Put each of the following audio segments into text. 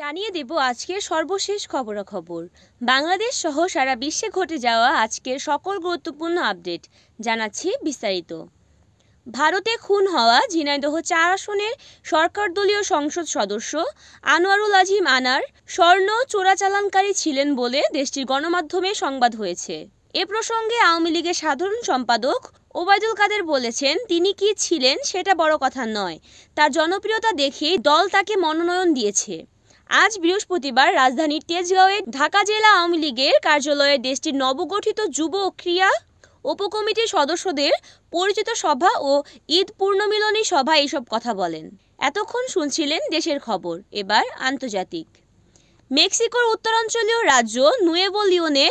জানিয়ে দেব আজকের সর্বশেষ খবরাখবর। বাংলাদেশ সহ সারা বিশ্বে ঘটে যাওয়া আজকের সকল গুরুত্বপূর্ণ আপডেট জানাচ্ছি বিস্তারিত। ভারতে খুন হওয়া ঝিনাইদহ ৪ আসনের সরকারদলীয় সংসদ সদস্য আনোয়ারুল আজিম আনার স্বর্ণ চোরাচালানকারী ছিলেন বলে দেশটির গণমাধ্যমে সংবাদ হয়েছে। এ প্রসঙ্গে আওয়ামী লীগের সাধারণ সম্পাদক ওবায়দুল কাদের বলেছেন, তিনি কি ছিলেন সেটা বড় কথা নয়, তার জনপ্রিয়তা দেখেই দল তাকে মনোনয়ন দিয়েছে। আজ বৃহস্পতিবার রাজধানীর তেজগাঁওয়ে ঢাকা জেলা আওয়ামী লীগের কার্যালয়ে দেশটির নবগঠিত যুব ও ক্রীড়া উপকমিটির সদস্যদের পরিচিত সভা ও ঈদ পূর্ণমিলনী সভায় এসব কথা বলেন। এতক্ষণ শুনছিলেন দেশের খবর, এবার আন্তর্জাতিক। মেক্সিকোর উত্তরাঞ্চলীয় রাজ্য নুয়েভো লিওনে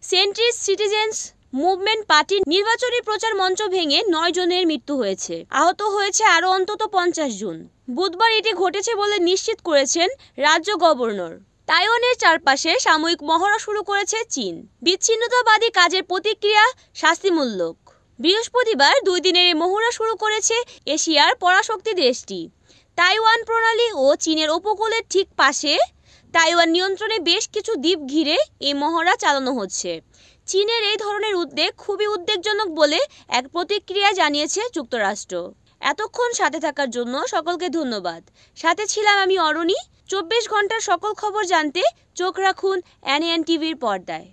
সেন্ট্রিস সিটিজেন্স মুভমেন্ট পার্টির নির্বাচনী প্রচার মঞ্চ ভেঙে ৯ জনের মৃত্যু হয়েছে, আহত হয়েছে আরও অন্তত ৫০ জন। বুধবার এটি ঘটেছে বলে নিশ্চিত করেছেন রাজ্য গভর্নর। তাইওয়ানের চারপাশে সাময়িক মহড়া শুরু করেছে চীন। বিচ্ছিন্নতাবাদী কাজের প্রতিক্রিয়া শাস্তিমূলক। বৃহস্পতিবার ২ দিনের এই মহড়া শুরু করেছে এশিয়ার পরাশক্তি দেশটি। তাইওয়ান প্রণালী ও চীনের উপকূলের ঠিক পাশে তাইওয়ান নিয়ন্ত্রণে বেশ কিছু দ্বীপ ঘিরে এই মহড়া চালানো হচ্ছে। চীনের এই ধরনের উদ্যোগ খুবই উদ্বেগজনক বলে এক প্রতিক্রিয়া জানিয়েছে যুক্তরাষ্ট্র। এতক্ষণ সাথে থাকার জন্য সকলকে ধন্যবাদ। সাথে ছিলাম আমি অরণি। ২৪ ঘন্টার সকল খবর জানতে চোখ রাখুন এনএন টিভির পর্দায়।